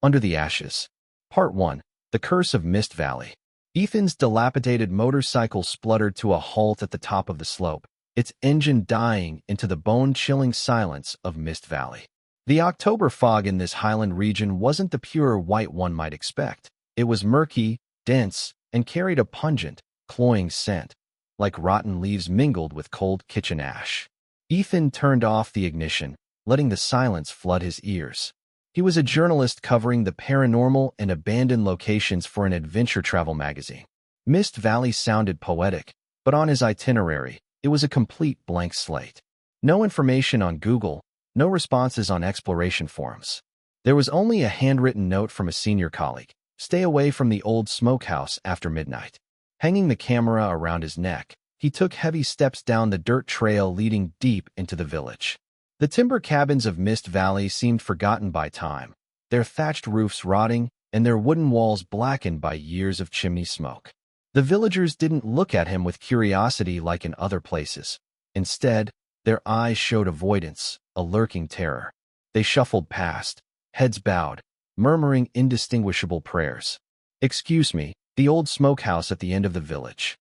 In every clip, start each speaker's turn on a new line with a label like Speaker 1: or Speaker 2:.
Speaker 1: Under the Ashes. Part 1. The Curse of Mist Valley. Ethan's dilapidated motorcycle spluttered to a halt at the top of the slope, its engine dying into the bone-chilling silence of Mist Valley. The October fog in this highland region wasn't the pure white one might expect. It was murky, dense, and carried a pungent, cloying scent, like rotten leaves mingled with cold kitchen ash. Ethan turned off the ignition, letting the silence flood his ears. He was a journalist covering the paranormal and abandoned locations for an adventure travel magazine. Mist Valley sounded poetic, but on his itinerary, it was a complete blank slate. No information on Google, no responses on exploration forums. There was only a handwritten note from a senior colleague: "Stay away from the old smokehouse after midnight." Hanging the camera around his neck, he took heavy steps down the dirt trail leading deep into the village. The timber cabins of Mist Valley seemed forgotten by time, their thatched roofs rotting and their wooden walls blackened by years of chimney smoke. The villagers didn't look at him with curiosity like in other places. Instead, their eyes showed avoidance, a lurking terror. They shuffled past, heads bowed, murmuring indistinguishable prayers. "Excuse me," the old smokehouse at the end of the village.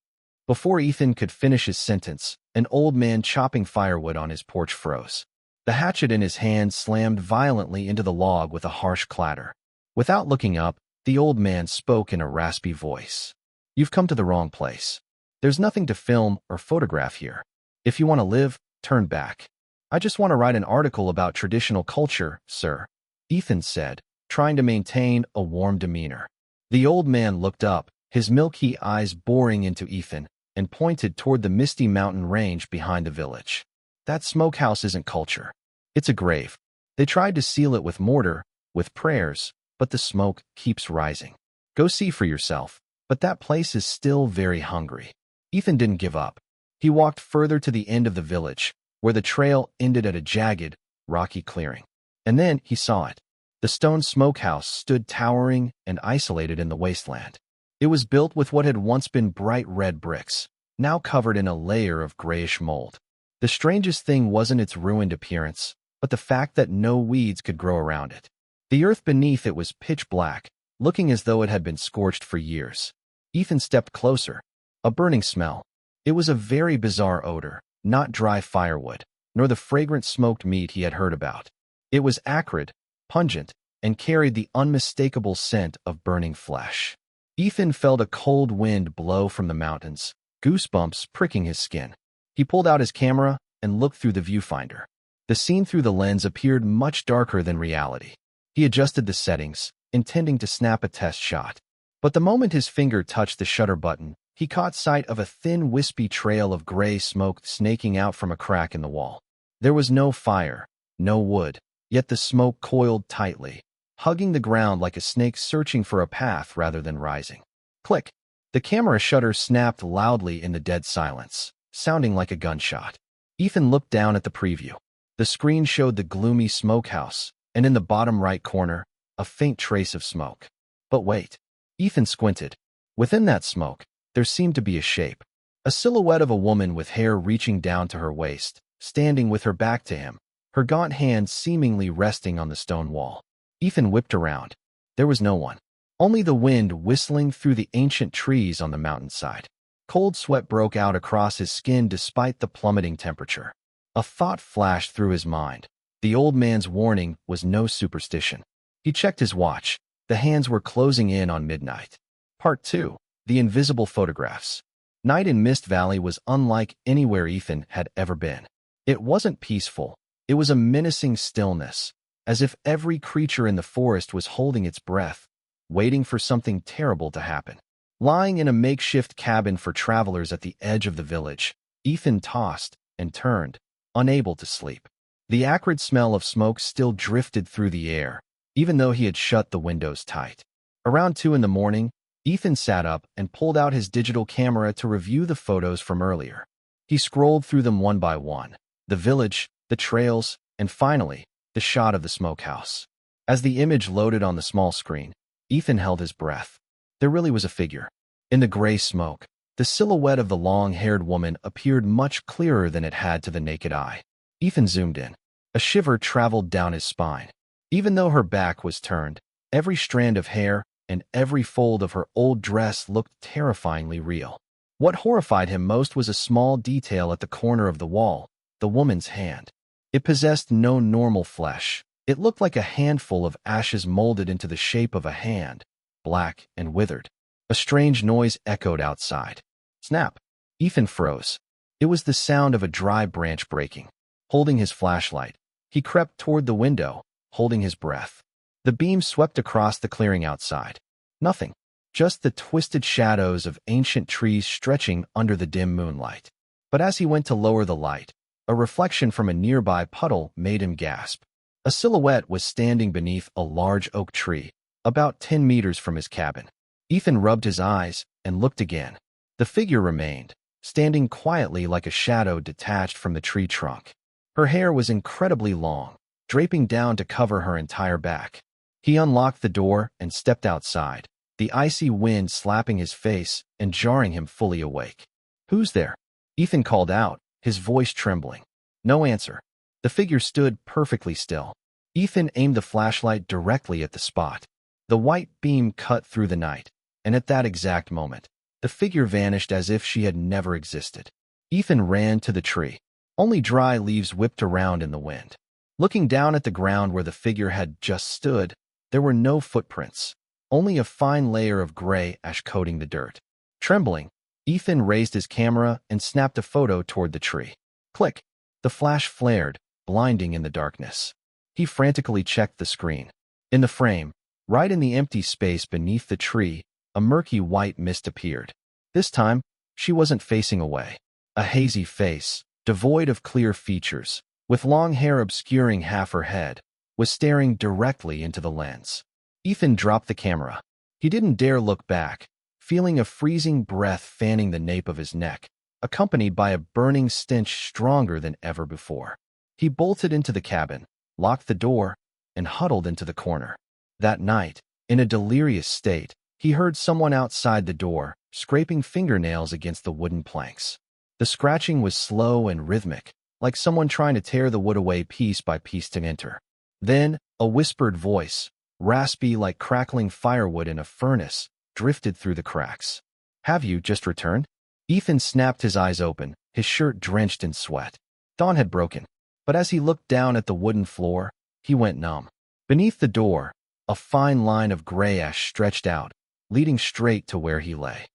Speaker 1: Before Ethan could finish his sentence, an old man chopping firewood on his porch froze. The hatchet in his hand slammed violently into the log with a harsh clatter. Without looking up, the old man spoke in a raspy voice. "You've come to the wrong place. There's nothing to film or photograph here. If you want to live, turn back." "I just want to write an article about traditional culture, sir," Ethan said, trying to maintain a warm demeanor. The old man looked up, his milky eyes boring into Ethan, and pointed toward the misty mountain range behind the village. "That smokehouse isn't culture. It's a grave. They tried to seal it with mortar, with prayers, but the smoke keeps rising. Go see for yourself, but that place is still very hungry." Ethan didn't give up. He walked further to the end of the village, where the trail ended at a jagged, rocky clearing. And then he saw it. The stone smokehouse stood towering and isolated in the wasteland. It was built with what had once been bright red bricks, now covered in a layer of grayish mold. The strangest thing wasn't its ruined appearance, but the fact that no weeds could grow around it. The earth beneath it was pitch black, looking as though it had been scorched for years. Ethan stepped closer. A burning smell. It was a very bizarre odor, not dry firewood, nor the fragrant smoked meat he had heard about. It was acrid, pungent, and carried the unmistakable scent of burning flesh. Ethan felt a cold wind blow from the mountains, goosebumps pricking his skin. He pulled out his camera and looked through the viewfinder. The scene through the lens appeared much darker than reality. He adjusted the settings, intending to snap a test shot. But the moment his finger touched the shutter button, he caught sight of a thin, wispy trail of gray smoke snaking out from a crack in the wall. There was no fire, no wood, yet the smoke coiled tightly, hugging the ground like a snake searching for a path rather than rising. Click! The camera shutter snapped loudly in the dead silence, sounding like a gunshot. Ethan looked down at the preview. The screen showed the gloomy smokehouse, and in the bottom right corner, a faint trace of smoke. But wait. Ethan squinted. Within that smoke, there seemed to be a shape. A silhouette of a woman with hair reaching down to her waist, standing with her back to him, her gaunt hands seemingly resting on the stone wall. Ethan whipped around. There was no one. Only the wind whistling through the ancient trees on the mountainside. Cold sweat broke out across his skin despite the plummeting temperature. A thought flashed through his mind. The old man's warning was no superstition. He checked his watch. The hands were closing in on midnight. Part 2. The Invisible Photographs. Night in Mist Valley was unlike anywhere Ethan had ever been. It wasn't peaceful. It was a menacing stillness, as if every creature in the forest was holding its breath, waiting for something terrible to happen. Lying in a makeshift cabin for travelers at the edge of the village, Ethan tossed and turned, unable to sleep. The acrid smell of smoke still drifted through the air, even though he had shut the windows tight. Around 2 in the morning, Ethan sat up and pulled out his digital camera to review the photos from earlier. He scrolled through them one by one, the village, the trails, and finally, the shot of the smokehouse. As the image loaded on the small screen, Ethan held his breath. There really was a figure. In the gray smoke, the silhouette of the long-haired woman appeared much clearer than it had to the naked eye. Ethan zoomed in. A shiver traveled down his spine. Even though her back was turned, Every strand of hair and every fold of her old dress looked terrifyingly real. What horrified him most was a small detail at the corner of the wall, the woman's hand. It possessed no normal flesh. It looked like a handful of ashes molded into the shape of a hand, black and withered. A strange noise echoed outside. Snap! Ethan froze. It was the sound of a dry branch breaking. Holding his flashlight, he crept toward the window, holding his breath. The beam swept across the clearing outside. Nothing. Just the twisted shadows of ancient trees stretching under the dim moonlight. But as he went to lower the light, a reflection from a nearby puddle made him gasp. A silhouette was standing beneath a large oak tree, about 10 meters from his cabin. Ethan rubbed his eyes and looked again. The figure remained, standing quietly like a shadow detached from the tree trunk. Her hair was incredibly long, draping down to cover her entire back. He unlocked the door and stepped outside, the icy wind slapping his face and jarring him fully awake. "Who's there?" Ethan called out, his voice trembling. No answer. The figure stood perfectly still. Ethan aimed the flashlight directly at the spot. The white beam cut through the night, and at that exact moment, the figure vanished as if she had never existed. Ethan ran to the tree. Only dry leaves whipped around in the wind. Looking down at the ground where the figure had just stood, there were no footprints, only a fine layer of gray ash coating the dirt. Trembling, Ethan raised his camera and snapped a photo toward the tree. Click! The flash flared, blinding in the darkness. He frantically checked the screen. In the frame, right in the empty space beneath the tree, a murky white mist appeared. This time, she wasn't facing away. A hazy face, devoid of clear features, with long hair obscuring half her head, was staring directly into the lens. Ethan dropped the camera. He didn't dare look back, feeling a freezing breath fanning the nape of his neck, accompanied by a burning stench stronger than ever before. He bolted into the cabin, locked the door, and huddled into the corner. That night, in a delirious state, he heard someone outside the door, scraping fingernails against the wooden planks. The scratching was slow and rhythmic, like someone trying to tear the wood away piece by piece to enter. Then, a whispered voice, raspy like crackling firewood in a furnace, drifted through the cracks. "Have you just returned?" Ethan snapped his eyes open, his shirt drenched in sweat. Dawn had broken, but as he looked down at the wooden floor, he went numb. Beneath the door, a fine line of gray ash stretched out, leading straight to where he lay.